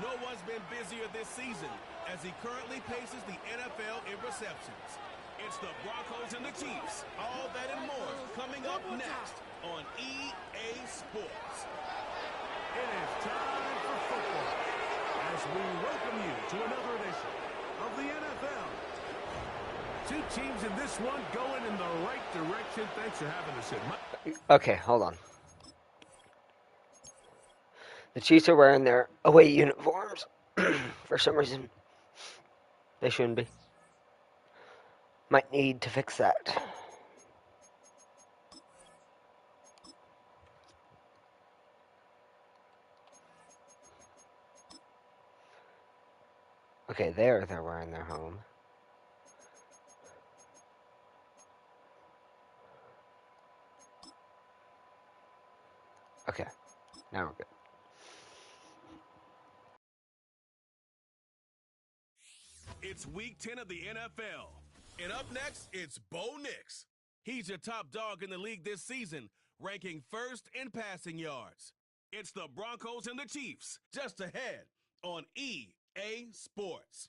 No one's been busier this season as he currently paces the NFL in receptions. It's the Broncos and the Chiefs. All that and more coming up next on EA Sports. It is time for football as we welcome you to another edition of the NFL. Two teams in this one going in the right direction. Thanks for having us in. Okay, hold on. The Chiefs are wearing their away uniforms for some reason. They shouldn't be. Might need to fix that. Okay, they're wearing their home. Okay, now we're good. It's week 10 of the NFL. And up next, it's Bo Nix. He's your top dog in the league this season, ranking first in passing yards. It's the Broncos and the Chiefs, just ahead on EA Sports.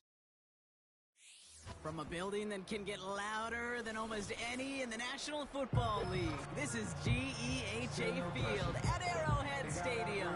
From a building that can get louder than almost any in the National Football League, this is GEHA Field at Arrowhead Stadium.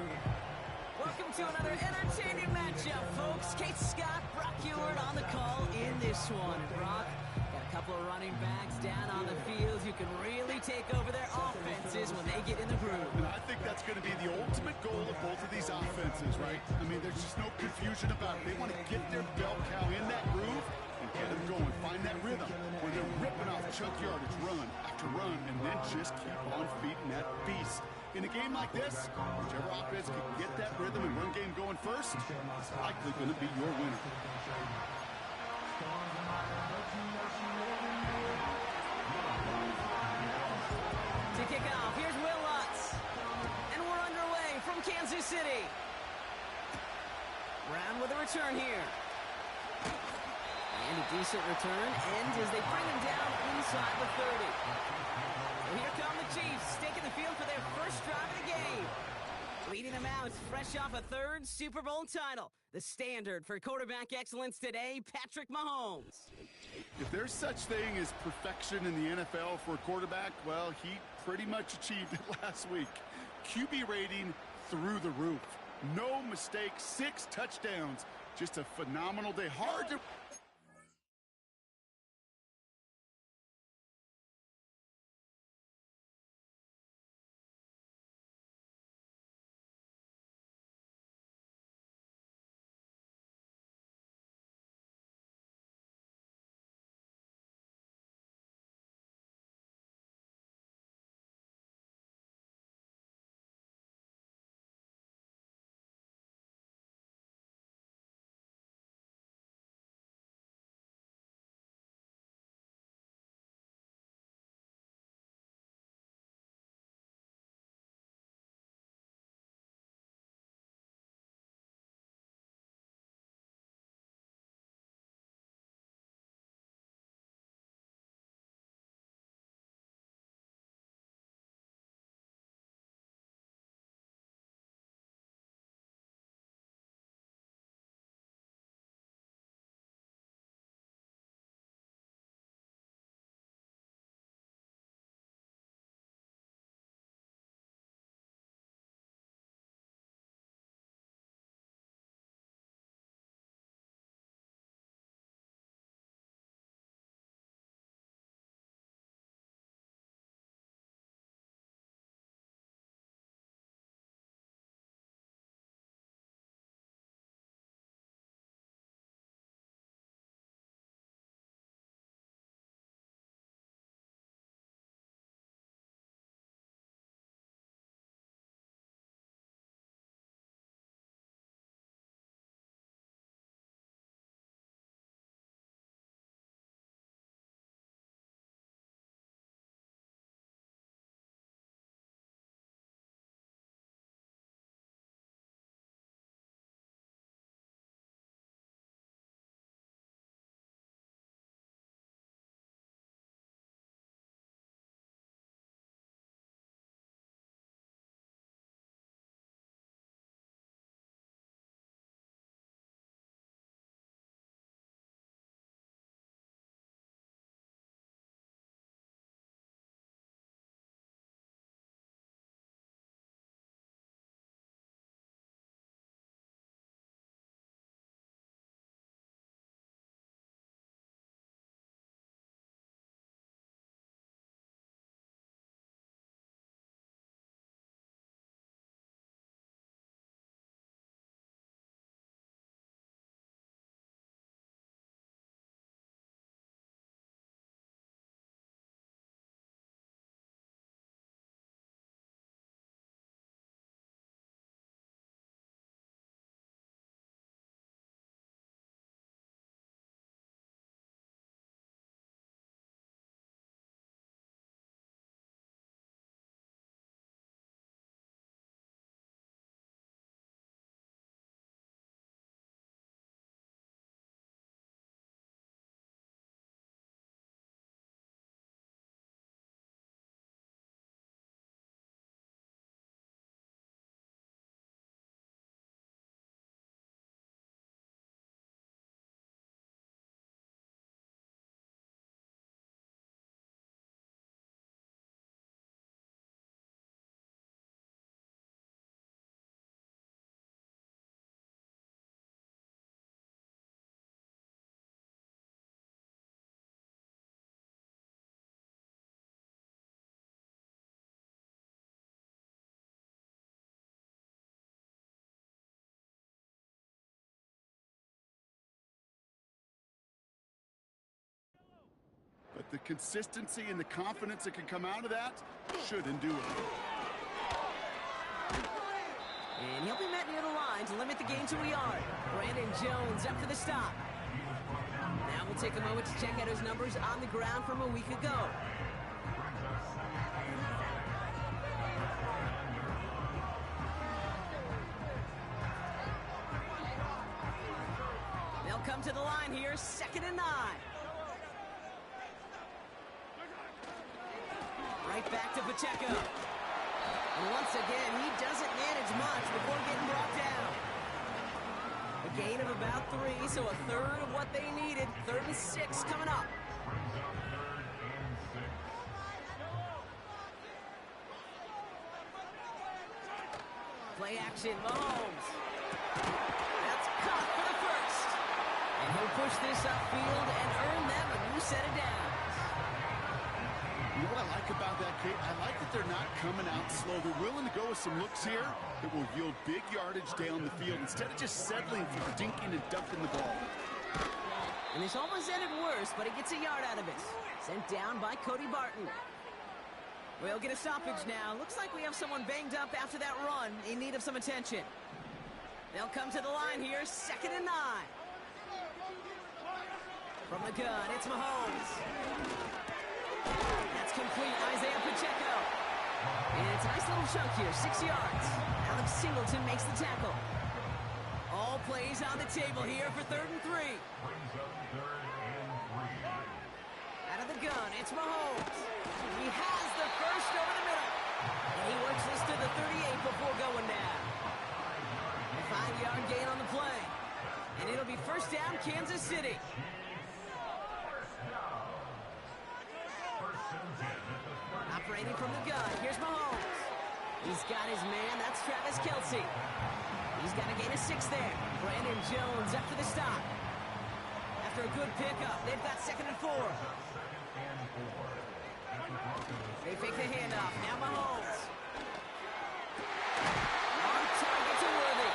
Welcome to another entertaining matchup, folks. Kate Scott, Brock Ewart on the call in this one. And Brock, got a couple of running backs down on the field who can really take over their offenses when they get in the groove. And I think that's going to be the ultimate goal of both of these offenses, right? I mean, there's just no confusion about it. They want to get their bell cow in that groove and get them going. Find that rhythm where they're ripping off chunk yardage run after run and then just keep on feeding that beast. In a game like this, whichever offense can get that rhythm and run game going first, is likely going to be your winner. To kick off, here's Will Lutz. And we're underway from Kansas City. Brown with a return here. And a decent return ends as they bring him down inside the 30. So here come the Chiefs, taking the field for their first drive of the game. Leading them out, fresh off a third Super Bowl title. The standard for quarterback excellence today, Patrick Mahomes. If there's such thing as perfection in the NFL for a quarterback, well, he pretty much achieved it last week. QB rating through the roof. No mistakes, 6 touchdowns. Just a phenomenal day. Hard to... The consistency and the confidence that can come out of that should endure. And he'll be met near the line to limit the gain to a yard. Brandon Jones up for the stop. Now we'll take a moment to check out his numbers on the ground from a week ago. They'll come to the line here, 2nd and 9. Right back to Pacheco. And once again, he doesn't manage much before getting brought down. A gain of about 3, so a third of what they needed. 3rd and 6 coming up. Play action, Mahomes. That's caught for the first. And he'll push this upfield and earn them a new set of downs. You know what I like about that, Kate? I like that they're not coming out slow. They're willing to go with some looks here that will yield big yardage down the field instead of just settling for dinking and ducking the ball. And this almost ended worse, but he gets a yard out of it. Sent down by Cody Barton. We'll get a stoppage now. Looks like we have someone banged up after that run in need of some attention. They'll come to the line here, 2nd and 9. From the gun, it's Mahomes. That's complete, Isaiah Pacheco. And it's a nice little chunk here, 6 yards. Alex Singleton makes the tackle. All plays on the table here for 3rd and 3. Out of the gun, it's Mahomes. He has the first over the middle. And he works this to the 38 before going down. A 5-yard gain on the play. And it'll be 1st down, Kansas City. Operating from the gun, here's Mahomes. He's got his man, that's Travis Kelce. He's got a gain of 6 there. Brandon Jones up for the stop. After a good pickup, they've got 2nd and 4. They fake the handoff, now Mahomes. On target to Worthy.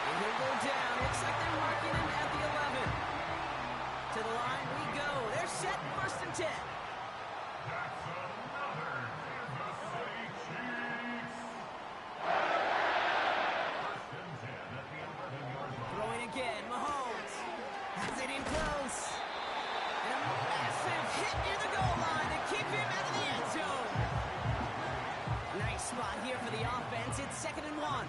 And he'll go down, looks like they're marking him at the 11. To the line we go, they're set, 1st and 10. Throwing again, Mahomes has it in close. And a massive hit near the goal line to keep him out of the end zone. Nice spot here for the offense. It's 2nd and 1.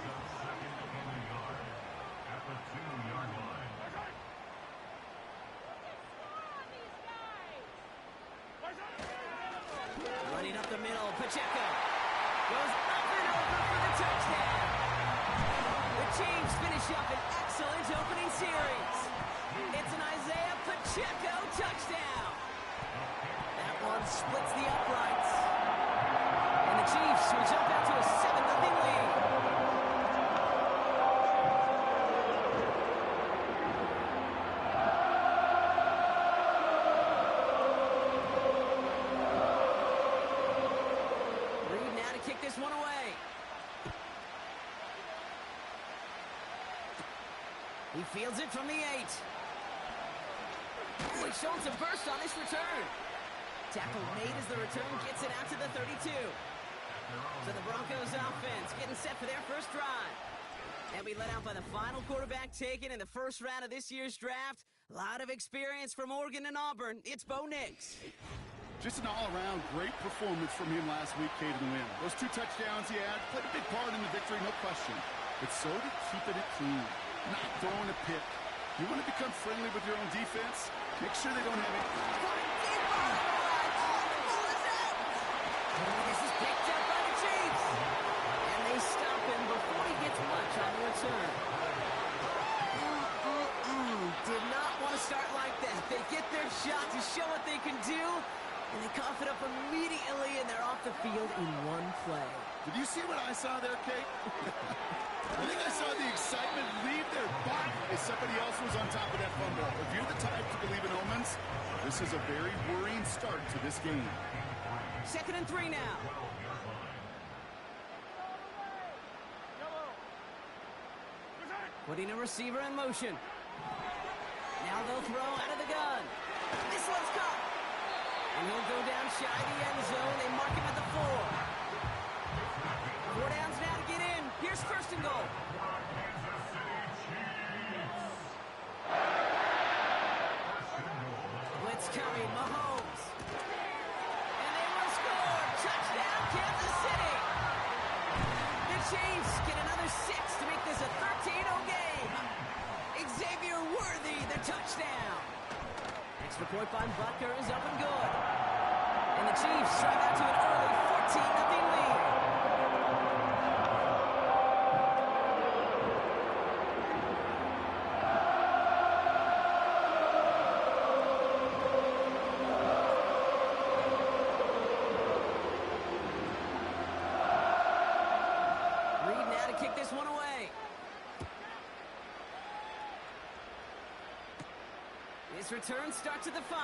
Running up the middle, Pacheco goes up and over for the touchdown. The Chiefs finish up an excellent opening series. It's an Isaiah Pacheco touchdown. That one splits the uprights. And the Chiefs will jump out to a 7-0 lead. Reed now to kick this one away. He fields it from the 8. Oh, he's showing some burst on this return. Tackle made as the return gets it out to the 32. So the Broncos offense getting set for their first drive. And we let out by the final quarterback taken in the first round of this year's draft. A lot of experience from Oregon and Auburn. It's Bo Nix. Just an all-around great performance from him last week, Kate, in the win. Those 2 touchdowns he had played a big part in the victory, no question. But so did keeping it clean, not throwing a pick. You want to become friendly with your own defense? Make sure they don't have it. This is picked up by the Chiefs. And they stop him before he gets much on the return. Did not want to start like that. They get their shot to show what they can do, and they cough it up immediately, and they're off the field in one play. Did you see what I saw there, Kate? I think I saw the excitement leave their body as somebody else was on top of that fumble. If you're the type to believe in omens, this is a very worrying start to this game. 2nd and 3 now. Putting a receiver in motion. Now they'll throw out of the gun. This one's caught. And he'll go down shy the end zone. They mark him at the 4. 4 downs now to get in. Here's first and goal. Blitz coming. Mahomes. And they will score. Touchdown, Kansas City. The Chiefs get another 6 to make this a 13-0 game. Xavier Worthy, the touchdown. Extra point by Butker is up and good. And the Chiefs drive out to an early 14-0 lead. Reed now to kick this one away. His return starts at the 5.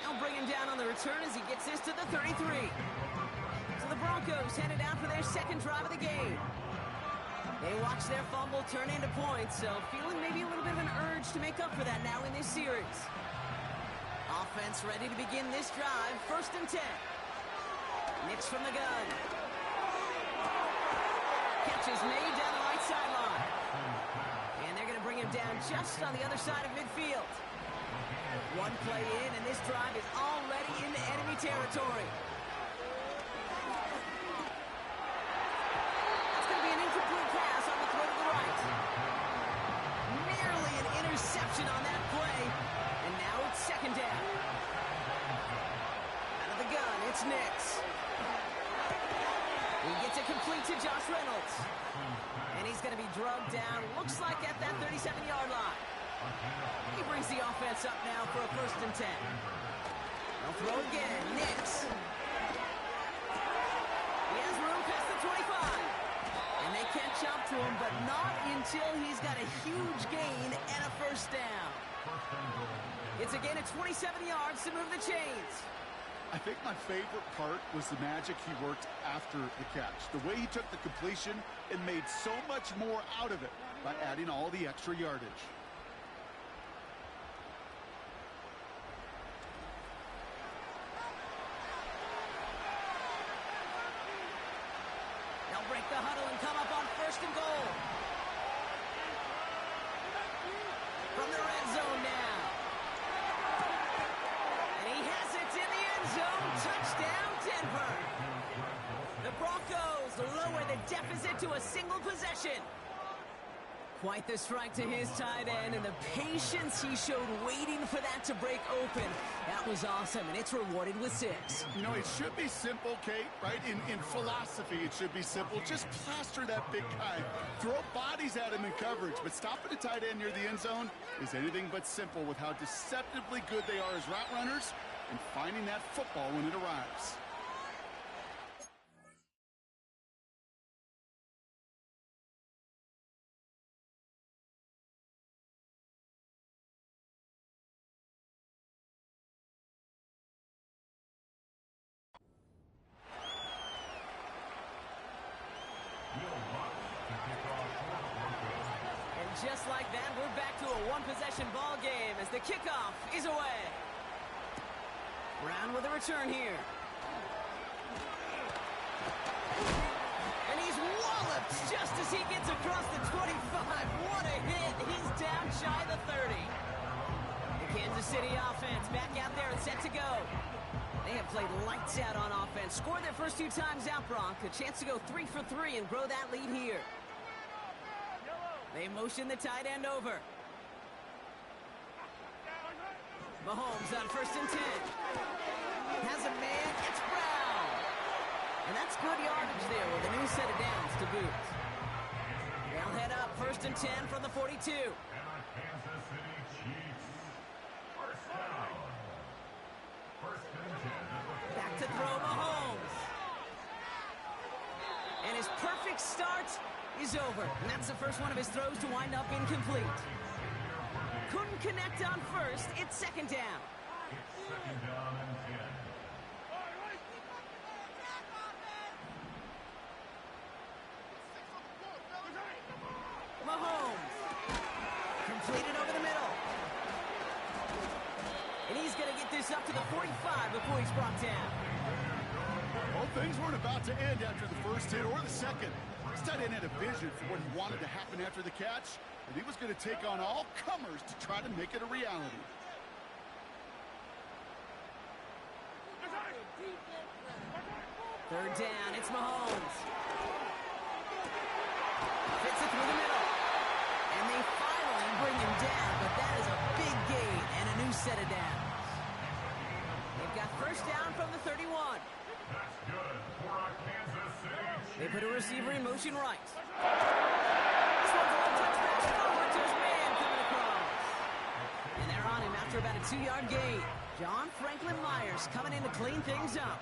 They'll bring him down on the return as he gets this to the 33. So the Broncos headed out for their second drive of the game. They watch their fumble turn into points, so feeling maybe a little bit of an urge to make up for that now in this series. Offense ready to begin this drive. First and 10. Nix from the gun. Catch is made down the right sideline. And they're going to bring him down just on the other side of midfield. One play in, and this drive is already into enemy territory. It's going to be an incomplete pass on the throw to the right. Nearly an interception on that play, and now it's second down. Out of the gun, it's Nix. He gets it complete to Josh Reynolds. And he's going to be drugged down, looks like at that 37-yard line. He brings the offense up now for a first and 10. They'll throw again, Nix. He has room past the 25. And they can't jump to him, but not until he's got a huge gain and a first down. It's a gain of 27 yards to move the chains. I think my favorite part was the magic he worked after the catch. The way he took the completion and made so much more out of it by adding all the extra yardage. They'll break the huddle and come up on first and goal. From the red zone now. Touchdown, Denver. The Broncos lower the deficit to a single possession. Quite the strike to his tight end, and the patience he showed waiting for that to break open. That was awesome, and it's rewarded with 6. You know, it should be simple, Kate, right? In philosophy, it should be simple. Just plaster that big guy. Throw bodies at him in coverage, but stopping a tight end near the end zone is anything but simple with how deceptively good they are as route runners and finding that football when it arrives. And just like that, we're back to a one-possession ball game as the kickoff is away. Brown with a return here. And he's walloped just as he gets across the 25. What a hit. He's down shy of the 30. The Kansas City offense back out there and set to go. They have played lights out on offense. Scored their first 2 times out, Bronc. A chance to go 3 for 3 and grow that lead here. They motion the tight end over. Mahomes on first and 10. Has a man, it's Brown. And that's good yardage there with a new set of downs to boot. They'll head up first and 10 from the 42. Kansas City Chiefs. First down. First and 10. Back to throw Mahomes. And his perfect start is over. And that's the first one of his throws to wind up incomplete. Couldn't connect on first. It's second down. It's second down and 10. Mahomes. Completed over the middle. And he's going to it's brought down. Well, things weren't about to end after the first hit or the second. This tight end had a vision for what he wanted to happen after the catch, and he was going to take on all comers to try to make it a reality. Third down, it's Mahomes. Fits it through the middle. And they finally bring him down, but that is a big gain and a new set of downs. They've got first down from the 31. That's good for a Kansas City Chiefs. They put a receiver in motion right. This one's a one-touch pass forward to his man coming across. And they're on him after about a 2-yard gain. John Franklin Myers coming in to clean things up.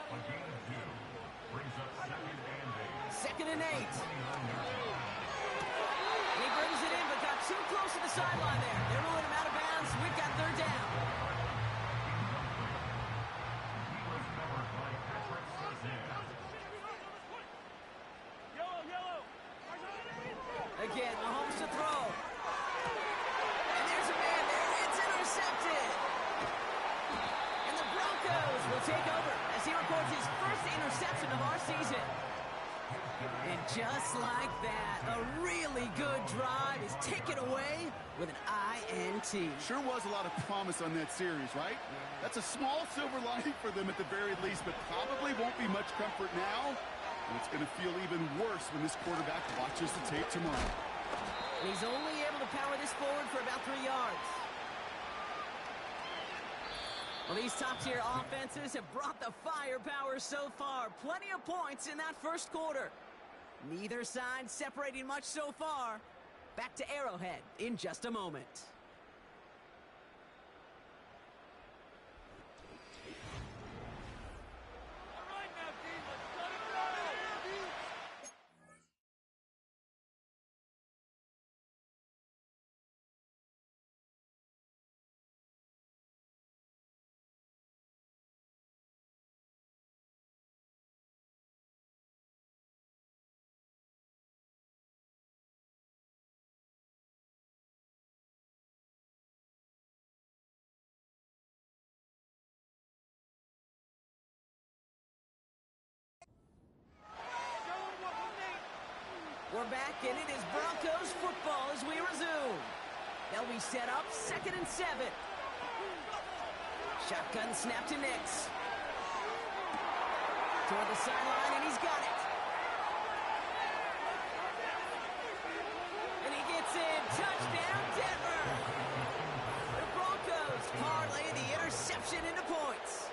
A gain of 2 brings up 2nd and 8. 2nd and 8. He brings it in, but got too close to the sideline there. They're ruling him out of bounds. We've got third down. He was covered by Patrick Surtain. Again, Mahomes to throw. And there's a man there. It's intercepted. And the Broncos will take over as he records his first interception of our season. And just like that, a really good drive is taken away with an INT. Sure was a lot of promise on that series, right? That's a small silver lining for them at the very least, but probably won't be much comfort now. And it's going to feel even worse when this quarterback watches the tape tomorrow. And he's only able to power this forward for about 3 yards. Well, these top-tier offenses have brought the firepower so far. Plenty of points in that first quarter. Neither side separating much so far. Back to Arrowhead in just a moment. We're back, and it is Broncos football as we resume. They'll be set up 2nd and 7. Shotgun snap to Nix. Toward the sideline, and he's got it. And he gets in. Touchdown, Denver. The Broncos parlay the interception into points.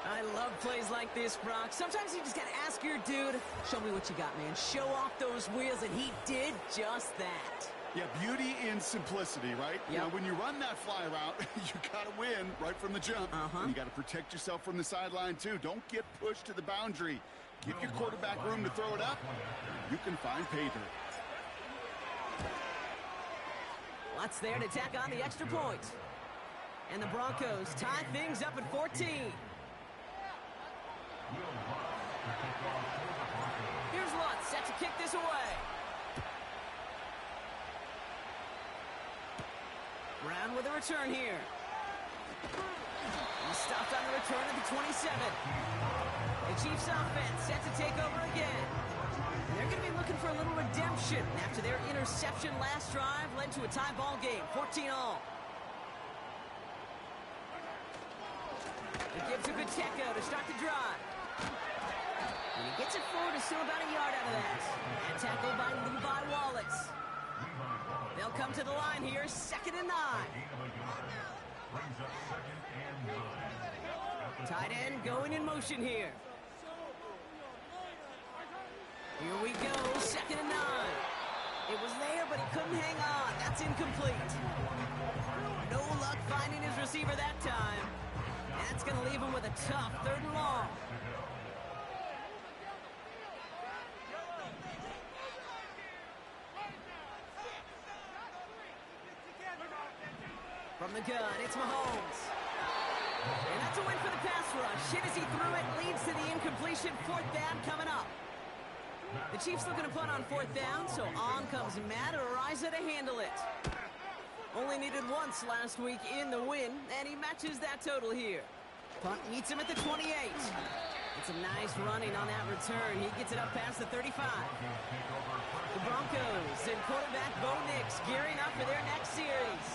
I love plays like this, Brock. Sometimes you just got to ask your dude, show me what you got, man. Show off those wheels, and he did just that. Yeah, beauty in simplicity, right? Yep. Now, when you run that fly route, you got to win right from the jump. And you got to protect yourself from the sideline, too. Don't get pushed to the boundary. Give your quarterback room to throw it up. You can find pay dirt. Lots there to tack on the extra point. And the Broncos tie things up at 14. Here's Lutz set to kick this away. Brown with a return here. He stopped on the return at the 27. The Chiefs offense set to take over again. And they're going to be looking for a little redemption after their interception last drive led to a tie ball game, 14-all. It gives a good Pacheco to start the drive. And he gets it forward to still about a yard out of that. And tackled by Levi Wallace. They'll come to the line here, 2nd and 9. Brings up 2nd and 9. Tight end going in motion here. Here we go, 2nd and 9. It was there, but he couldn't hang on. That's incomplete. No luck finding his receiver that time. And that's going to leave him with a tough 3rd and long. From the gun, it's Mahomes. And that's a win for the pass rush. Hit as he threw it, leads to the incompletion. 4th down coming up. The Chiefs looking to punt on 4th down, so on comes Matt Araiza to handle it. Only needed once last week in the win, and he matches that total here. Punt meets him at the 28. It's a nice running on that return. He gets it up past the 35. The Broncos and quarterback Bo Nix gearing up for their next series.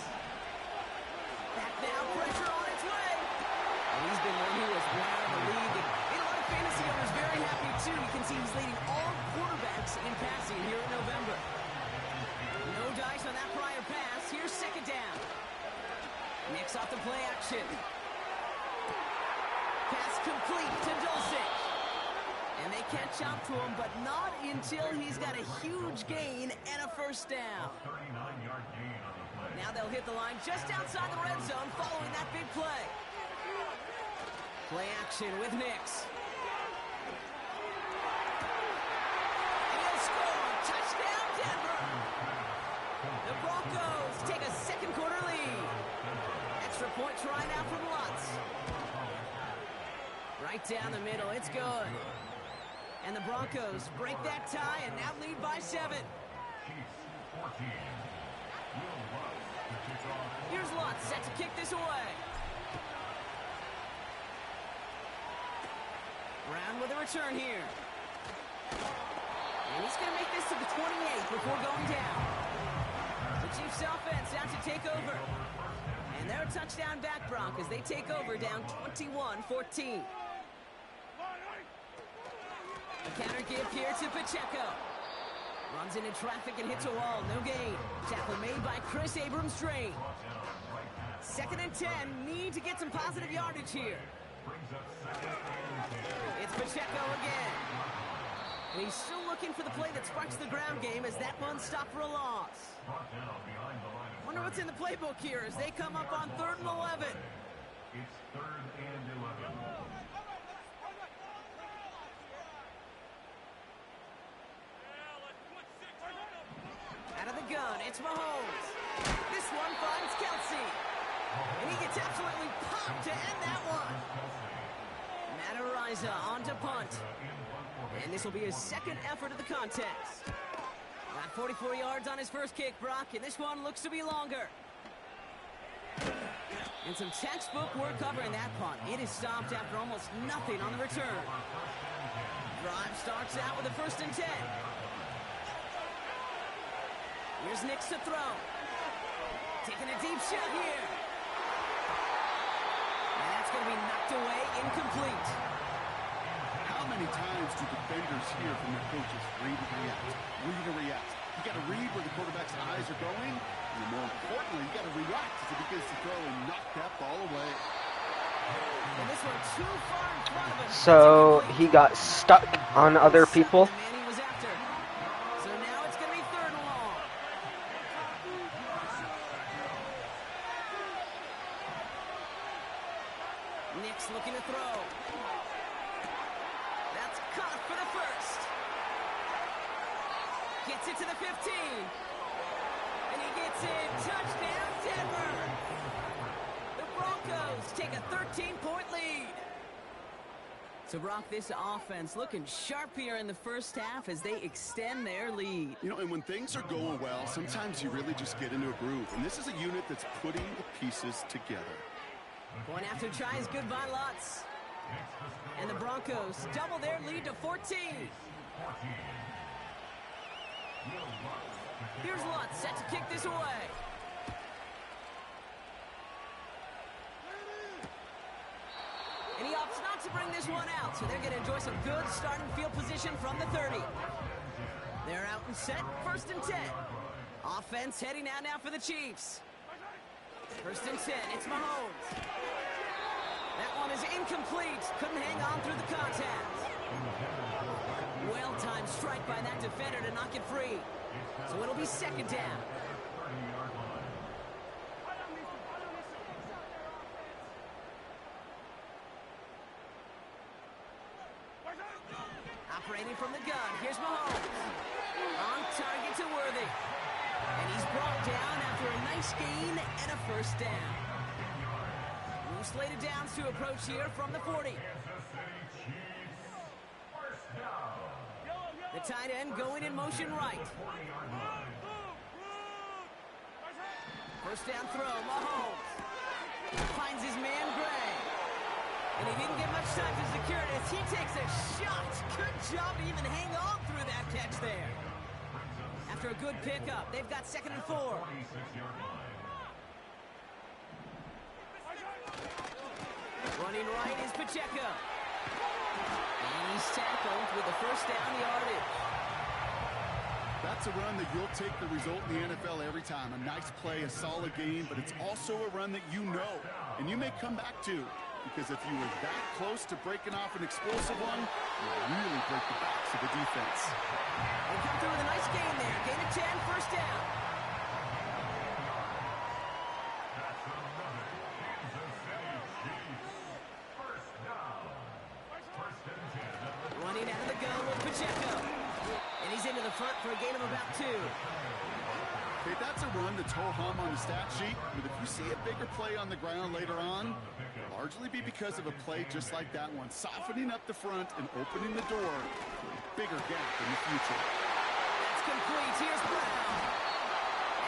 Back now, pressure on its way. And he's been one who has won out of the league. And a lot of fantasy owners very happy, too. You can see he's leading all quarterbacks in passing here in November. No dice on that prior pass. Here's second down. Nix off the play action. Pass complete to Dulcich. And they catch up to him, but not until he's got a huge gain and a first down. 39-yard gain on the play. Now they'll hit the line just outside the red zone following that big play. Play action with Nix. And he'll score. Touchdown, Denver. The Broncos take a second quarter lead. Extra point try now from Lutz. Right down the middle, it's good. And the Broncos break that tie and now lead by 7. Chiefs 14. Will Lutz to kick off. Here's Lutz set to kick this away. Brown with a return here. And he's going to make this to the 28 before going down. The Chiefs offense out to take over. And they're a touchdown back, Broncos. They take over down 21-14. A counter give here to Pacheco. Runs into traffic and hits a wall. No gain. Tackle made by Chris Abrams-Drain. 2nd and 10. Need to get some positive yardage here. It's Pacheco again. And he's still looking for the play that sparks the ground game as that one stopped for a loss. Wonder what's in the playbook here as they come up on 3rd and 11. It's 3rd and 11. Out of the gun, it's Mahomes. This one finds Kelsey. And he gets absolutely popped to end that one. Matt Ariza on to punt. And this will be his second effort of the contest. Got 44 yards on his first kick, Brock, and this one looks to be longer. And some textbook work covering that punt. It is stopped after almost nothing on the return. Drive starts out with a 1st and 10. Here's Nix to throw. Taking a deep shot here. And that's going to be knocked away, incomplete. How many times do defenders hear from their coaches, read and react, read and react? You got to read where the quarterback's eyes are going, and more importantly, you got to react as he begins to throw and knock that ball away. And this one too far in front of him. So he got stuck on other people. The man he was after. So now it's going to be 3rd and long. Nix looking to throw. That's caught for the first. Gets it to the 15. And he gets it. Touchdown, Denver. The Broncos take a 13-point lead. So, Brock, this offense looking sharp here in the first half as they extend their lead. You know, and when things are going well, sometimes you really just get into a groove. And this is a unit that's putting the pieces together. Point after try is good by Lutz. And the Broncos double their lead to 14. Here's Lutz set to kick this away. And he opts not to bring this one out, so they're going to enjoy some good starting field position from the 30. They're out and set, 1st and 10. Offense heading out now for the Chiefs. 1st and 10, it's Mahomes. That one is incomplete. Couldn't hang on through the contact. Well-timed strike by that defender to knock it free. So it'll be 2nd down. Operating from the gun, here's Mahomes. On target to Worthy. And he's brought down after a nice gain and a 1st down. New slated downs to approach here from the 40. The tight end going in motion right. First down throw, Mahomes. Finds his man, Gray. And he didn't get much time to secure it as he takes a shot. Good job to even hang on through that catch there. After a good pickup, they've got 2nd and 4. Running right is Pacheco. And he's tackled with the first down yardage. That's a run that you'll take the result in the NFL every time. A nice play, a solid game, but it's also a run that you know and you may come back to. Because if you were that close to breaking off an explosive one, you'll really break the backs of the defense. They come through with a nice gain there. Gain of 10, first down. Running out of the gun with Pacheco. And he's into the front for a gain of about 2. Okay, that's a run that's ho-hum on the stat sheet, but if you see a bigger play on the ground later on, it'll largely be because of a play just like that one, softening up the front and opening the door for a bigger gap in the future. That's complete. Here's Brown.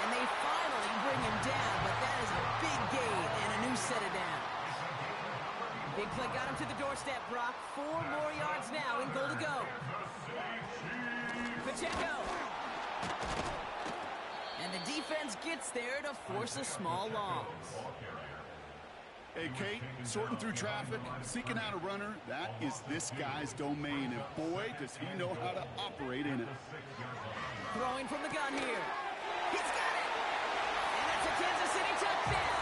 And they finally bring him down, but that is a big gain and a new set of downs. Big play got him to the doorstep, Brock. 4 more yards now in goal to go. Pacheco. And the defense gets there to force a small loss. Hey, Kate, sorting through traffic, seeking out a runner, that is this guy's domain, and boy, does he know how to operate in it. Throwing from the gun here. He's got it! And that's a Kansas City touchdown!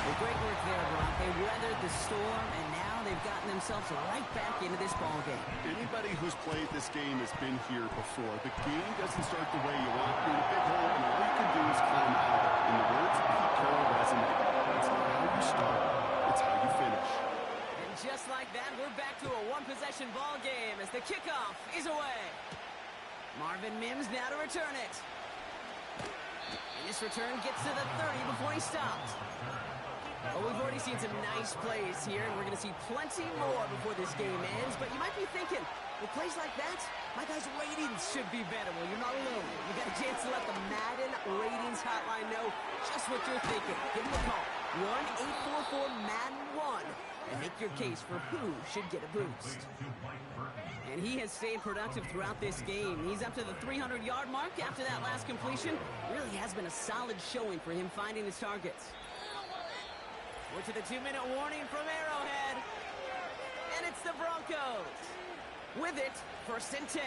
Well, great work there, Brock. They weathered the storm, and now they've gotten themselves right back into this ball game. Anybody who's played this game has been here before. The game doesn't start the way you want. You're in a big hole, and all you can do is climb out of it. In the words of Pete Carroll resonate, it's not how you start, it's how you finish. And just like that, we're back to a one-possession ball game as the kickoff is away. Marvin Mims now to return it. And this return gets to the 30 before he stopped. Well, we've already seen some nice plays here, and we're going to see plenty more before this game ends. But you might be thinking, with plays like that, my guys' ratings should be better. Well, you're not alone. You got a chance to let the Madden ratings hotline know just what you're thinking. Give them a call, 1-844-MADDEN-1, and make your case for who should get a boost. And he has stayed productive throughout this game. He's up to the 300-yard mark after that last completion. Really has been a solid showing for him finding his targets. We're to the 2-minute warning from Arrowhead. And it's the Broncos. With it, 1st and 10.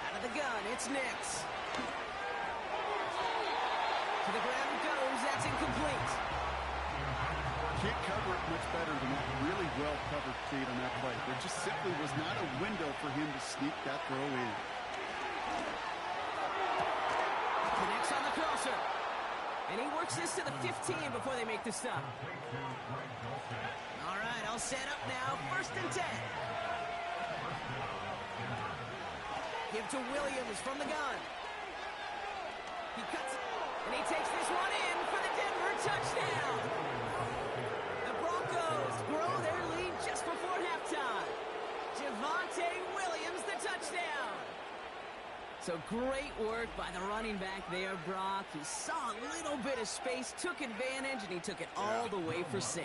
Out of the gun, it's Nix. To the ground it goes, that's incomplete. Can't cover it much better than that. Really well covered, Kate, on that play. There just simply was not a window for him to sneak that throw in. Connects on the crosser. And he works this to the 15 before they make the stop. All right, all set up now. 1st and 10. Give to Williams from the gun. He cuts it, and he takes this one in for the Denver touchdown. The Broncos grow their lead just before halftime. Javonte Williams, the touchdown. So great work by the running back there, Brock. He saw a little bit of space, took advantage, and he took it all the way for 6.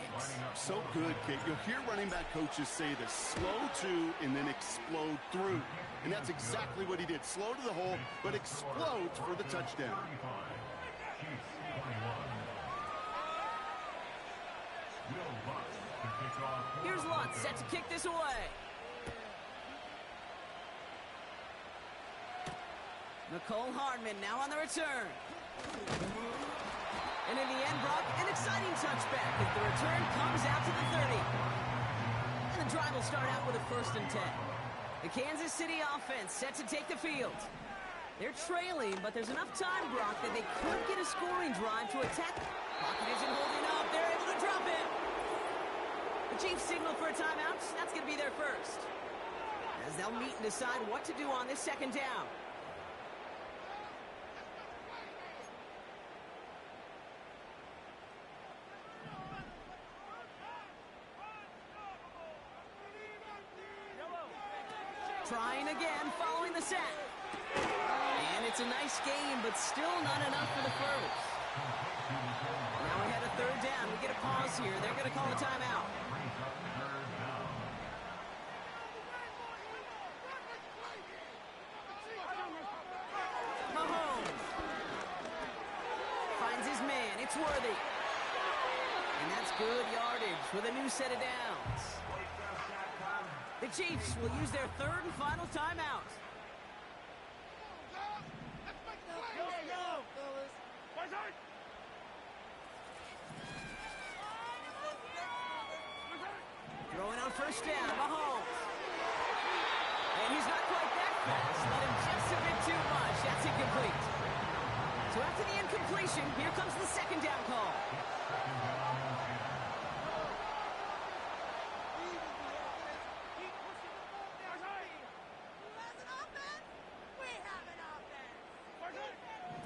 So good, Kate. You'll hear running back coaches say this, slow to and then explode through. And that's exactly what he did. Slow to the hole, but explodes for the touchdown. Here's Lutz set to kick this away. Nicole Hardman now on the return. And in the end, Brock, an exciting touchback as the return comes out to the 30. And the drive will start out with a 1st and 10. The Kansas City offense set to take the field. They're trailing, but there's enough time, Brock, that they could get a scoring drive to attack. Pocket isn't holding up. They're able to drop it. The Chiefs signal for a timeout. That's going to be their first, as they'll meet and decide what to do on this 2nd down. Trying again, following the sack. And it's a nice game, but still not enough for the first. Now we had a third down. We get a pause here. They're going to call a timeout. Mahomes finds his man. It's Worthy. And that's good yardage with a new set of downs. The Chiefs will use their third and final timeout. Throwing on first down, Mahomes. And he's not quite that fast. Let him just a bit too much. That's incomplete. So after the incompletion, here comes the second down call.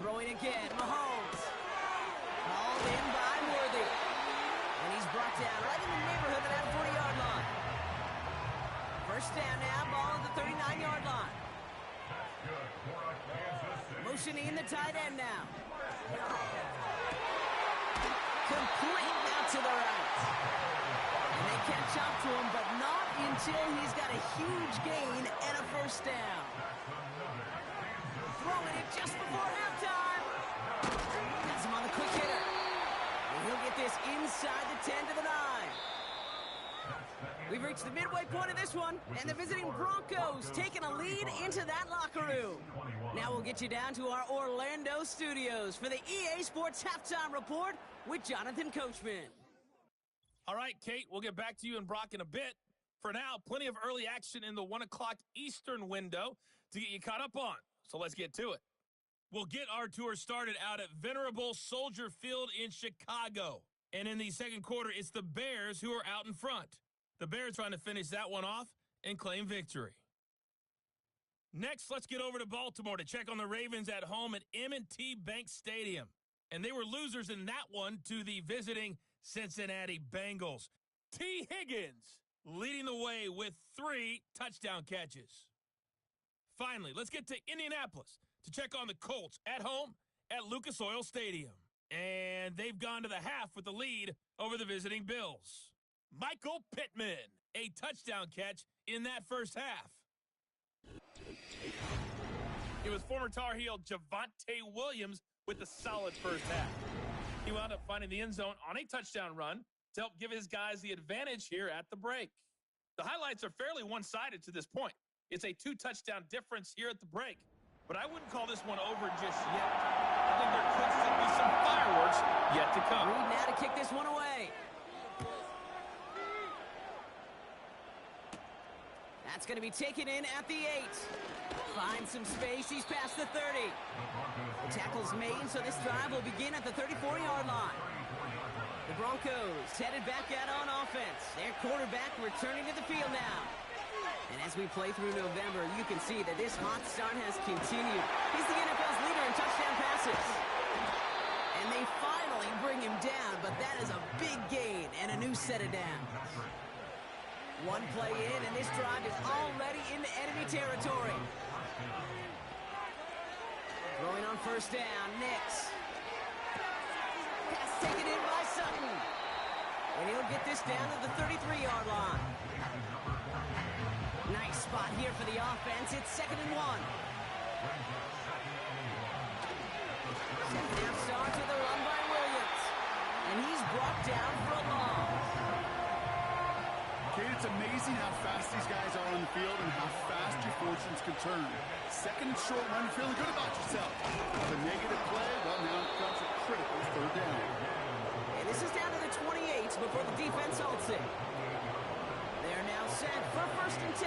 Throwing again, Mahomes. Called in by Worthy. And he's brought down right in the neighborhood of that 40-yard line. First down now, ball at the 39-yard line. Motioning the tight end now. Complete out to the right. And they catch up to him, but not until he's got a huge gain and a first down. Throwing it just before halftime. Has him on the quick hitter. And he'll get this inside the 10 to the 9. We've reached the midway point of this one, and the visiting Broncos taking a lead into that locker room. Now we'll get you down to our Orlando studios for the EA Sports Halftime Report with Jonathan Coachman. All right, Kate, we'll get back to you and Brock in a bit. For now, plenty of early action in the 1 o'clock Eastern window to get you caught up on. So let's get to it. We'll get our tour started out at Venerable Soldier Field in Chicago. And in the second quarter, it's the Bears who are out in front. The Bears trying to finish that one off and claim victory. Next, let's get over to Baltimore to check on the Ravens at home at M&T Bank Stadium. And they were losers in that one to the visiting Cincinnati Bengals. T. Higgins leading the way with 3 touchdown catches. Finally, let's get to Indianapolis to check on the Colts at home at Lucas Oil Stadium. And they've gone to the half with the lead over the visiting Bills. Michael Pittman, a touchdown catch in that first half. It was former Tar Heel Javonte Williams with a solid first half. He wound up finding the end zone on a touchdown run to help give his guys the advantage here at the break. The highlights are fairly one-sided to this point. It's a 2-touchdown difference here at the break. But I wouldn't call this one over just yet. I think there could still be some fireworks yet to come. Reed now to kick this one away. That's going to be taken in at the 8. Finds some space. He's past the 30. The tackle's made, so this drive will begin at the 34-yard line. The Broncos headed back out on offense. Their quarterback returning to the field now. And as we play through November, you can see that this hot start has continued. He's the NFL's leader in touchdown passes. And they finally bring him down, but that is a big gain and a new set of downs. One play in, and this drive is already into enemy territory. Throwing on first down, Nix. Pass taken in by Sutton. And he'll get this down to the 33-yard line. Nice spot here for the offense. It's 2nd and 1. Second half starts with a run by Williams. And he's brought down for a loss. Kate, it's amazing how fast these guys are on the field and how fast your fortunes can turn. Second and short run, you're feeling good about yourself. The negative play, well, now it comes a critical 3rd down. And this is down to the 28 before the defense holds it. They're now set for 1st and 10.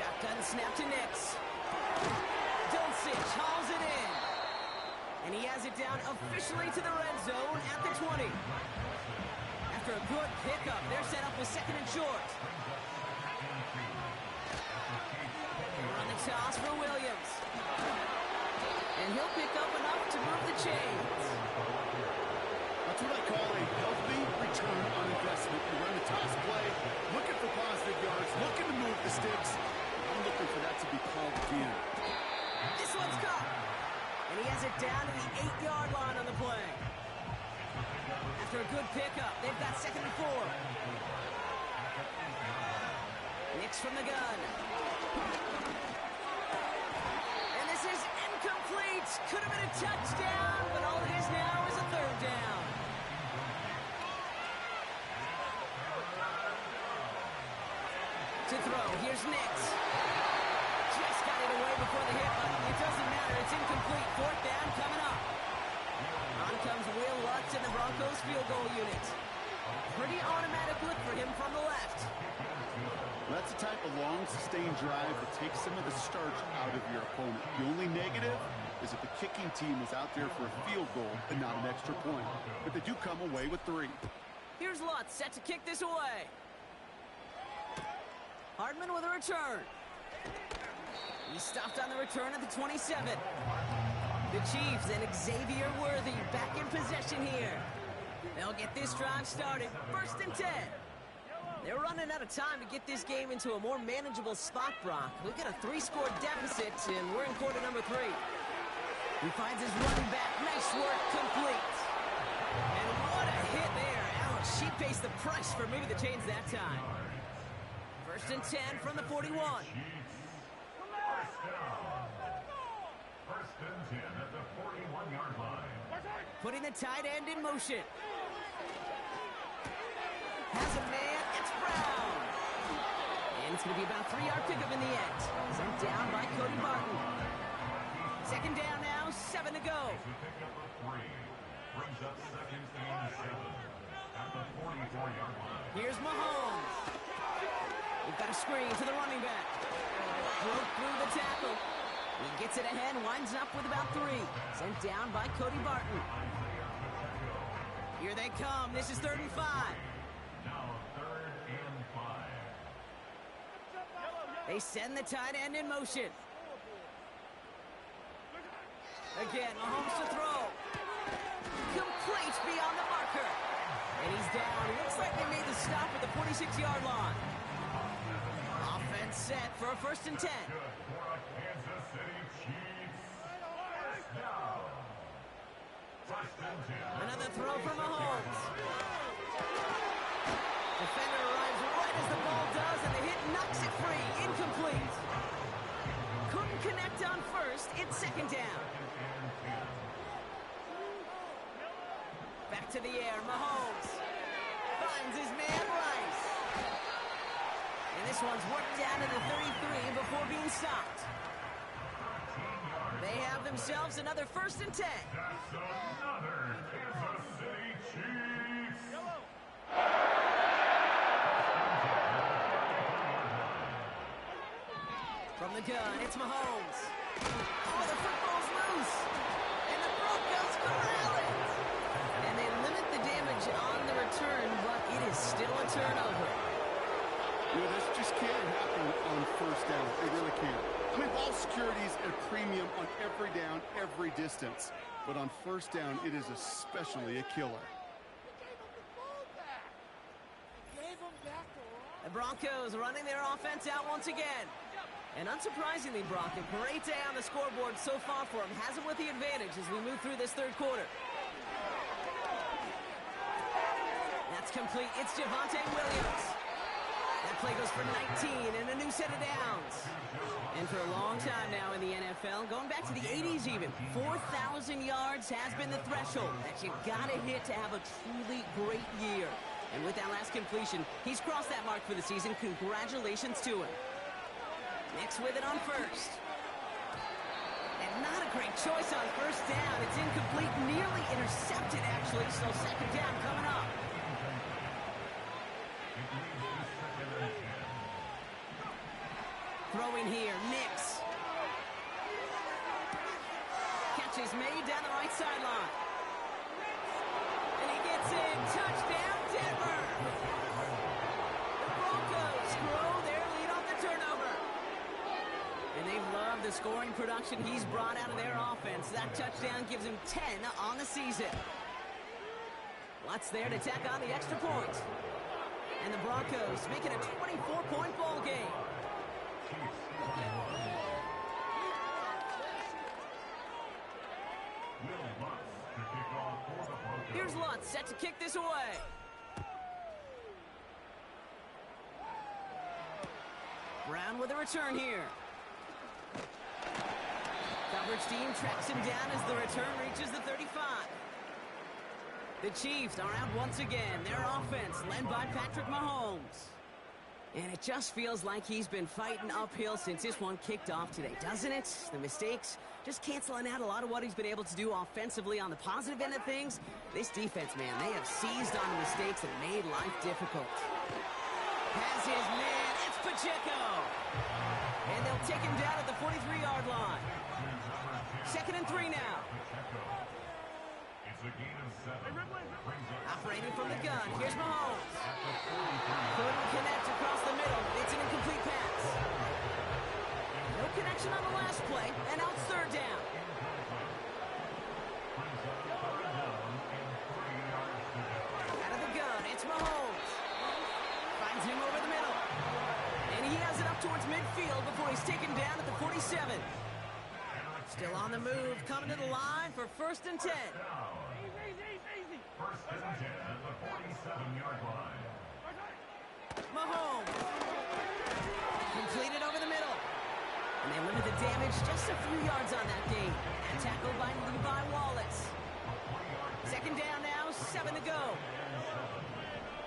Shotgun snap to Nix. Dulcich hauls it in. And he has it down officially to the red zone at the 20. After a good pickup, they're set up with 2nd and short. On the toss for Williams. And he'll pick up enough to move the chains. That's what I call a healthy return on investment. You run the toss play, looking for positive yards. After a good pickup, they've got 2nd and 4. Nix from the gun. And this is incomplete. Could have been a touchdown, but all it is now is a 3rd down. To throw, here's Nix. Just got it away before the hit, but it doesn't matter. It's incomplete. 4th down coming up. On comes Will Lutz in the Broncos field goal unit. Pretty automatic look for him from the left. That's the type of long, sustained drive that takes some of the starch out of your opponent. The only negative is that the kicking team is out there for a field goal and not an extra point. But they do come away with 3. Here's Lutz set to kick this away. Hardman with a return. He stopped on the return at the 27. The Chiefs and Xavier Worthy back in possession here. They'll get this drive started. 1st and 10. They're running out of time to get this game into a more manageable spot, Brock. We've got a 3-score deficit, and we're in quarter number 3. He finds his running back. Nice work, complete. And what a hit there. Alex, she pays the price for moving the chains that time. 1st and 10 from the 41. First and 10 at the 41-yard line. Putting the tight end in motion. Has a man, it's Brown. And it's going to be about a 3-yard pickup in the end. Sent down by Cody Barton. 2nd down now, 7 to go. Pickup of 3 brings up 2nd and 7 at the 44-yard line. Here's Mahomes. We've got a screen to the running back. Broke through the tackle. He gets it ahead, winds up with about 3. Sent down by Cody Barton. Here they come. This is 3rd and 5. Now 3rd and 5. They send the tight end in motion. Again, Mahomes to throw. Complete beyond the marker. And he's down. Looks like they made the stop at the 46-yard line. Offense set for a 1st and 10. Good for a Kansas City Chiefs. Now, 1st and 10. Another throw from Mahomes. Defender arrives right as the ball does, and the hit knocks it free. Incomplete. Couldn't connect on 1st. It's 2nd down. Back to the air. Mahomes finds his man Rice. And this one's worked down to the 33 before being stopped. They have themselves another 1st and 10. That's another Kansas City Chiefs. From the gun, it's Mahomes. Oh, the football's loose. And the Broncos corral it. And they limit the damage on the return, but it is still a turnover. You know, this just can't happen on 1st down. It really can't. I mean, ball security is at a premium on every down, every distance. But on 1st down, it is especially a killer. The Broncos running their offense out once again. And unsurprisingly, Brock, a great day on the scoreboard so far for him. Has him with the advantage as we move through this 3rd quarter. That's complete. It's Javonte Williams. That play goes for 19 and a new set of downs. And for a long time now in the NFL, going back to the 80s even, 4,000 yards has been the threshold that you've got to hit to have a truly great year. And with that last completion, he's crossed that mark for the season. Congratulations to him. Nix with it on 1st. And not a great choice on 1st down. It's incomplete, nearly intercepted actually, so 2nd down coming up. Throwing here, Nix. Catch is made down the right sideline. And he gets in. Touchdown, Denver. The Broncos grow their lead off the turnover. And they've loved the scoring production he's brought out of their offense. That touchdown gives him 10 on the season. Lutz there to tack on the extra point. And the Broncos making a 24-point ball game. Here's Lutz spot, set to kick this away. Brown with a return here. Coverage team tracks him down as the return reaches the 35. The Chiefs are out once again. Their offense led by Patrick Mahomes. And it just feels like he's been fighting uphill since this one kicked off today, doesn't it? The mistakes just canceling out a lot of what he's been able to do offensively on the positive end of things. This defense, man, they have seized on the mistakes and made life difficult. Has his man, it's Pacheco. And they'll take him down at the 43-yard line. 2nd and 3 now. It's a gain of 7. Operating from the gun, here's Mahomes. Couldn't connect across the middle. It's an incomplete pass. No connection on the last play, and now it's 3rd down. Out of the gun, it's Mahomes. Finds him over the middle. And he has it up towards midfield before he's taken down at the 47. Still on the move, coming to the line for 1st and 10. First and 10 at the 47-yard line. Mahomes. Completed over the middle. And they limit the damage just a few yards on that gain. And tackled by Levi Wallace. 2nd down now, 7 to go.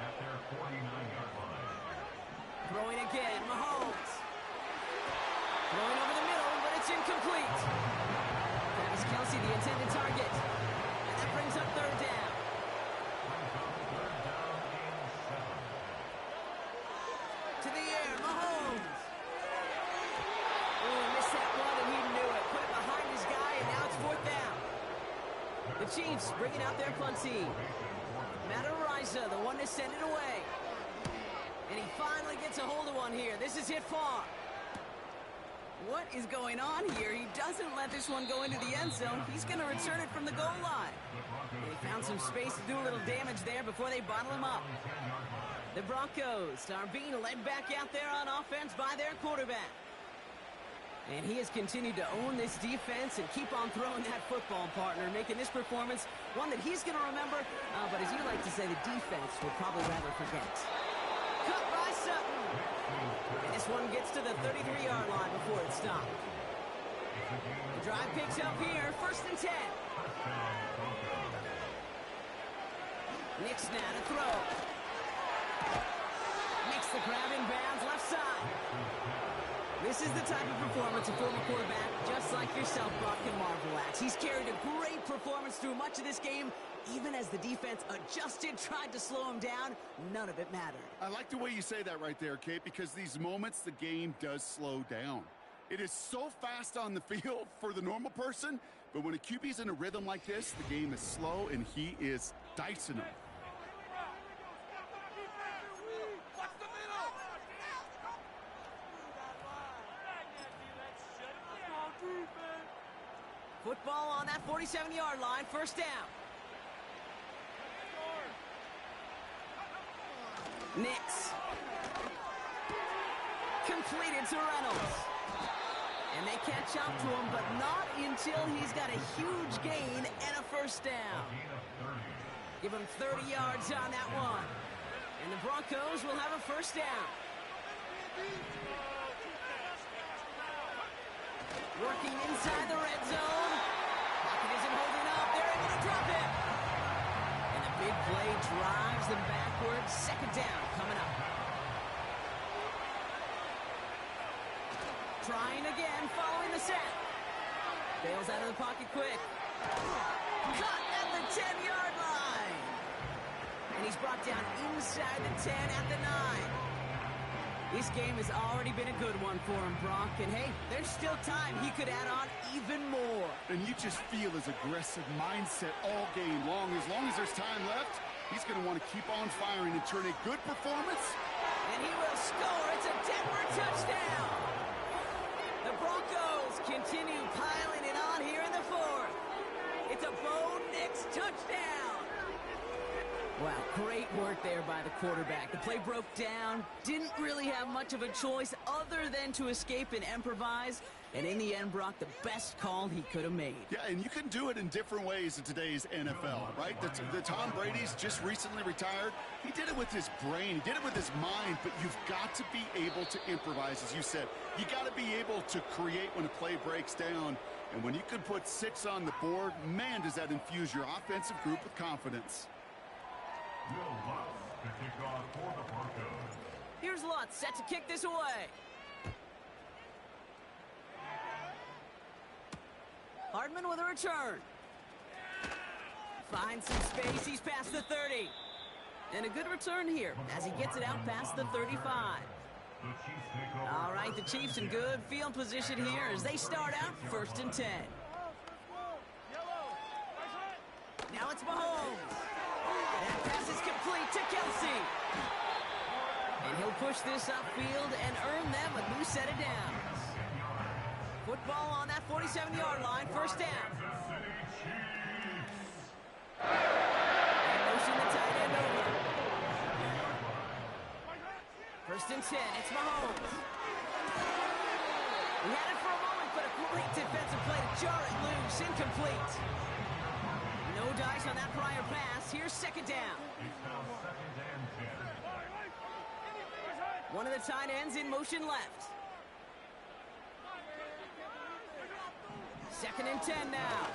At their 49-yard line. Throwing again, Mahomes. Throwing over the middle, but it's incomplete. Travis Kelce, the intended target. And that brings up 3rd down. To the air, Mahomes. Oh, he missed that one, and he knew it. Put it behind his guy, and now it's 4th down. The Chiefs bringing out their punt team. Matt Araiza, the one to send it away. And he finally gets a hold of one here. This is hit far. What is going on here? He doesn't let this one go into the end zone. He's going to return it from the goal line. And he found some space to do a little damage there before they bottle him up. The Broncos are being led back out there on offense by their quarterback. And he has continued to own this defense and keep on throwing that football, partner, making this performance one that he's going to remember. But as you like to say, the defense would probably rather forget. Cut by Sutton. And this one gets to the 33-yard line before it's stopped. The drive picks up here, 1st and 10. Knicks now to throw. Makes the grab in bounds, left side. This is the type of performance a former quarterback, just like yourself, Brock, can marvel at. He's carried a great performance through much of this game. Even as the defense adjusted, tried to slow him down, none of it mattered. I like the way you say that right there, Kate, because these moments the game does slow down. It is so fast on the field for the normal person, but when a QB's in a rhythm like this, the game is slow and he is dicing them. Football on that 47-yard line, 1st down. Knicks. Completed to Reynolds. And they catch up to him, but not until he's got a huge gain and a 1st down. Give him 30 yards on that one. And the Broncos will have a 1st down. Working inside the red zone. Pocket isn't holding up. They're able to drop it. And the big play drives them backwards. 2nd down coming up. Trying again, following the set. Bails out of the pocket quick. Cut at the 10-yard line. And he's brought down inside the 10 at the 9. This game has already been a good one for him, Brock. And hey, there's still time. He could add on even more. And you just feel his aggressive mindset all game long. As there's time left, he's going to want to keep on firing and turn a good performance. And he will score. It's a Denver touchdown. The Broncos continue piling it on here in the 4th. It's a Bo Nix touchdown. Wow, great work there by the quarterback. The play broke down, didn't really have much of a choice other than to escape and improvise. And in the end, Brock, the best call he could have made. Yeah, and you can do it in different ways in today's NFL, right? The Tom Brady's just recently retired. He did it with his brain. He did it with his mind, but you've got to be able to improvise, as you said. You got to be able to create when a play breaks down. And when you can put 6 on the board, man, does that infuse your offensive group with confidence. Will Lutz to kick off for the Broncos. Here's Lutz set to kick this away. Hardman with a return. Finds some space. He's past the 30. And a good return here as he gets it out past the 35. All right, the Chiefs in good field position here as they start out 1st and 10. Now it's Mahomes. That pass is complete to Kelsey. And he'll push this upfield and earn them a new set of downs. Football on that 47-yard line, 1st down. And motion the tight end over. 1st and 10, it's Mahomes. We had it for a moment, but a great defensive play to jar it loose, incomplete. No dice on that prior pass. Here's 2nd down. One of the tight ends in motion left. 2nd and 10 now.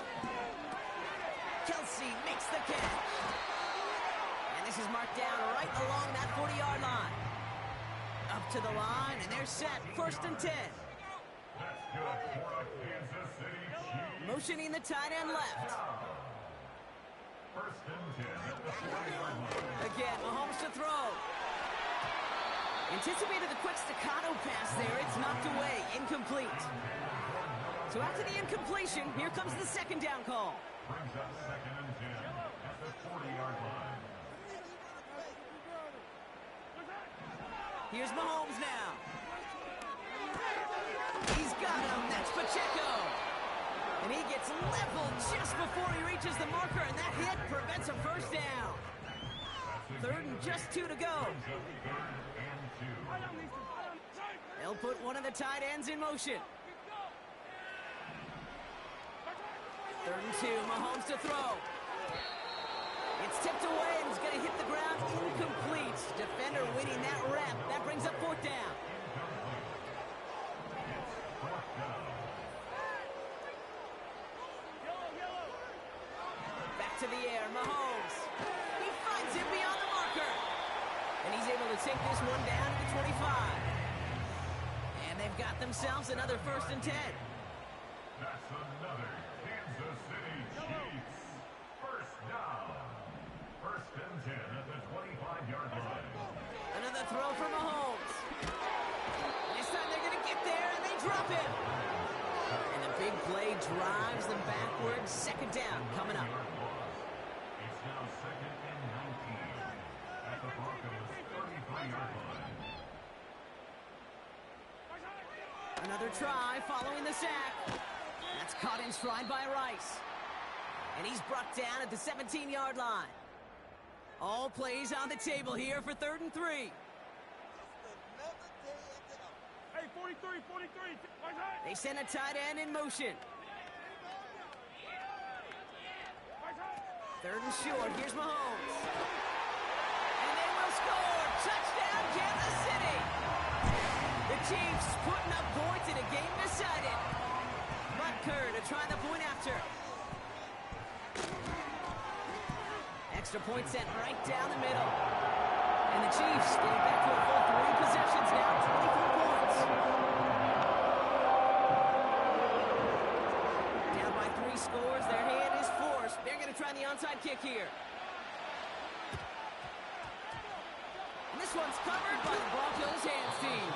Kelsey makes the catch. And this is marked down right along that 40-yard line. Up to the line, and they're set. 1st and 10. Motioning the tight end left. 1st and 10 at the 40-yard line. Again, Mahomes to throw. Anticipated the quick staccato pass there. It's knocked away. Incomplete. So after the incompletion, here comes the 2nd down call. Brings up 2nd and 10 at the 40-yard line. Here's Mahomes now. He's got him. That's Pacheco. And he gets leveled just before he reaches the marker, and that hit prevents a 1st down. 3rd and just 2 to go. They'll put one of the tight ends in motion. 3rd and 2, Mahomes to throw. It's tipped away and it's going to hit the ground. Incomplete. Defender winning that rep. That brings up 4th down. Back to the air, Mahomes. He finds him beyond the marker. And he's able to take this one down to the 25. And they've got themselves another 1st and 10. That's another Kansas City Chiefs 1st down. 1st and 10 at the 25-yard line. Another throw for Mahomes. This time they're going to get there, and they drop him. And the big play drives them backwards. 2nd down coming up. It's now 2nd and 19 at the Broncos 33-yard line. Another try following the sack. That's caught in stride by Rice. And he's brought down at the 17-yard line. All plays on the table here for 3rd and 3. Hey, 43. They send a tight end in motion. 3rd and short. Here's Mahomes. And they will score. Touchdown, Kansas City. The Chiefs putting up points in a game decided. Butker to try the point after. Extra point sent right down the middle. And the Chiefs getting back to a full 3 possessions now, 24 points. Down by 3 scores, their hand is forced. They're going to try the onside kick here. And this one's covered by the Broncos hands team.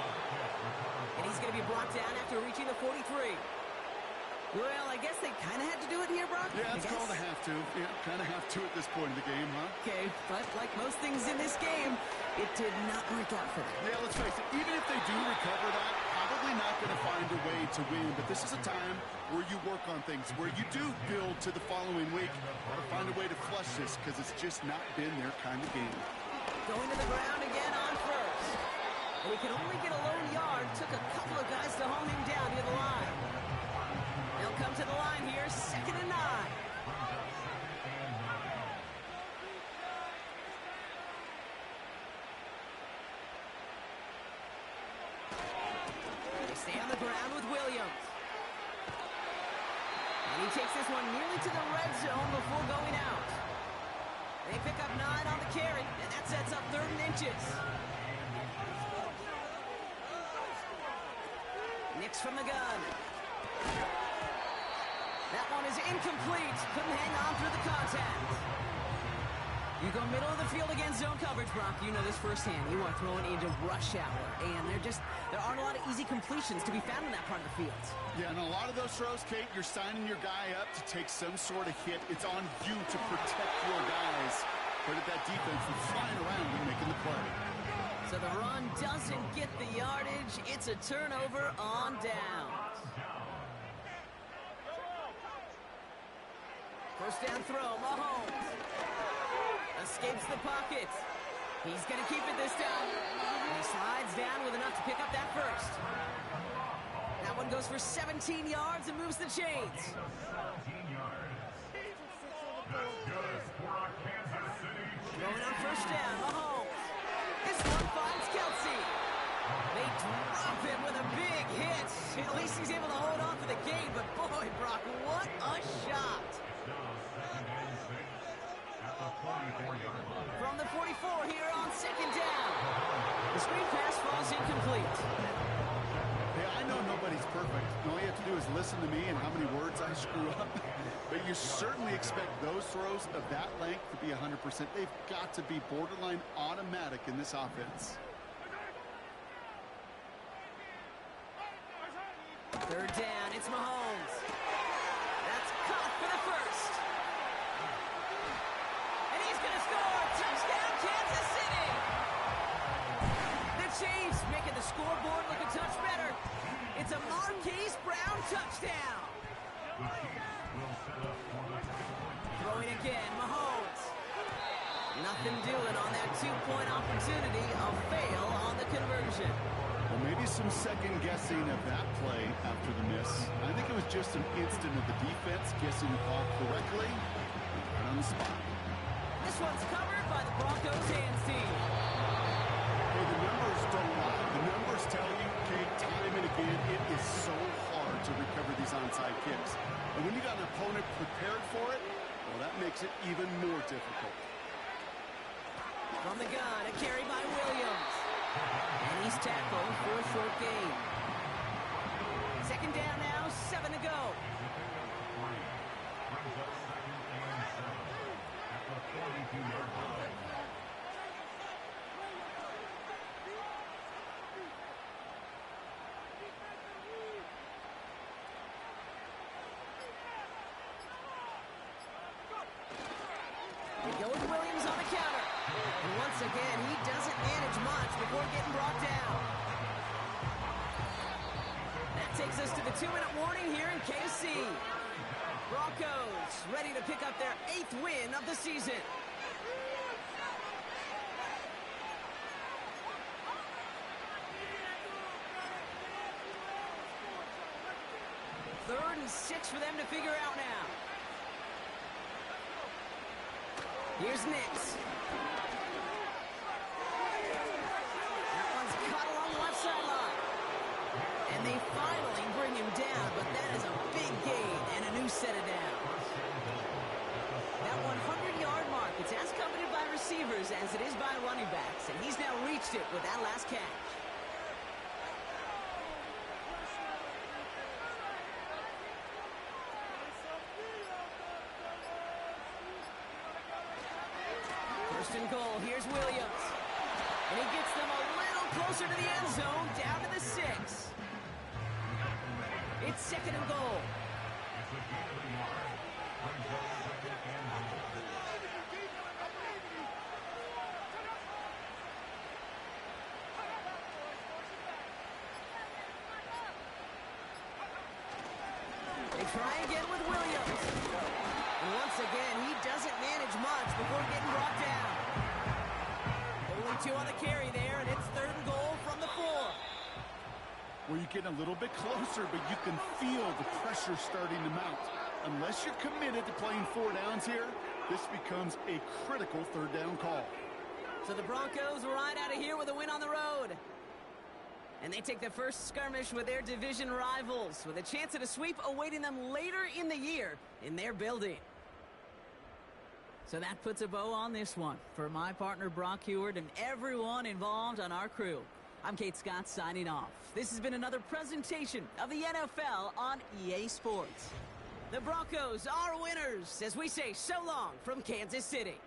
And he's going to be brought down after reaching the 43. Well, I guess they kind of had to do it here, Brock. Yeah, it's called a have to. Yeah, kind of have to at this point in the game, huh? Okay, but like most things in this game, it did not work out for them. Yeah, let's face it. Even if they do recover that, how about probably not going to find a way to win, but this is a time where you work on things, where you do build to the following week. Got to find a way to flush this because it's just not been their kind of game. Going to the ground again on first. And he could only get a lone yard. Took a couple of guys to hold him down near the line. They'll come to the line here, 2nd and 9. They stay on the ground with Williams. And he takes this one nearly to the red zone before going out. They pick up 9 on the carry, and that sets up 3rd and inches. Nix from the gun. That one is incomplete. Couldn't hang on through the contact. You go middle of the field against zone coverage, Brock. You know this firsthand. You are throwing into rush hour, and there aren't a lot of easy completions to be found in that part of the field. Yeah, and a lot of those throws, Kate, you're signing your guy up to take some sort of hit. It's on you to protect your guys. Credit that defense for flying around and making the play. So the run doesn't get the yardage. It's a turnover on downs. First down throw, Mahomes. Escapes the pocket. He's going to keep it this time. He slides down with enough to pick up that first. That one goes for 17 yards and moves the chains. 17 yards. That's good for a Kansas City Chiefs. Going on first down, Mahomes. This one finds Kelsey. They drop him with a big hit. At least he's able to hold on for the game, but boy, Brock, what a shot. From the 44 here on 2nd down. The screen pass falls incomplete. Hey, I know nobody's perfect. All you have to do is listen to me and how many words I screw up. But you certainly expect those throws of that length to be 100%. They've got to be borderline automatic in this offense. 3rd down, it's Mahomes. That's caught for the first. And he's going to score. Touchdown, Kansas City. The Chiefs making the scoreboard look a touch better. It's a Marquise Brown touchdown. Throwing again, Mahomes. Nothing doing on that 2-point opportunity. A fail on the conversion. Well, maybe some second guessing of that play after the miss. I think it was just an instant of the defense guessing the call correctly right on the spot. This one's covered by the Broncos hands team. Hey, the numbers don't lie. The numbers tell you, Kate, time and again, it is so hard to recover these onside kicks. And when you got an opponent prepared for it, well, that makes it even more difficult. From the gun, a carry by Williams. And he's tackled for a short gain. 2nd down now, 7 to go. They go with Williams on the counter. And once again, he doesn't manage much before getting brought down. That takes us to the 2-minute warning here in KC. Broncos ready to pick up their 8th win of the season. Third and 6 for them to figure out now. Here's Nix. That one's caught along the left sideline. And they finally bring him down, but that is a big gain and a new set of downs. That 100-yard mark, it's as coveted by receivers as it is by running backs, and he's now reached it with that last catch. First and goal, here's Williams. And he gets them a little closer to the end zone, down to the 6. It's 2nd and goal. try again with Williams. And once again, he doesn't manage much before getting brought down. Only 2 on the carry there, and it's 3rd and goal from the 4. Well, you're getting a little bit closer, but you can feel the pressure starting to mount. Unless you're committed to playing 4 downs here, this becomes a critical 3rd down call. So the Broncos ride out of here with a win on the road. And they take the first skirmish with their division rivals, with a chance at a sweep awaiting them later in the year in their building. So that puts a bow on this one. For my partner Brock Heward and everyone involved on our crew, I'm Kate Scott signing off. This has been another presentation of the NFL on EA Sports. The Broncos are winners as we say so long from Kansas City.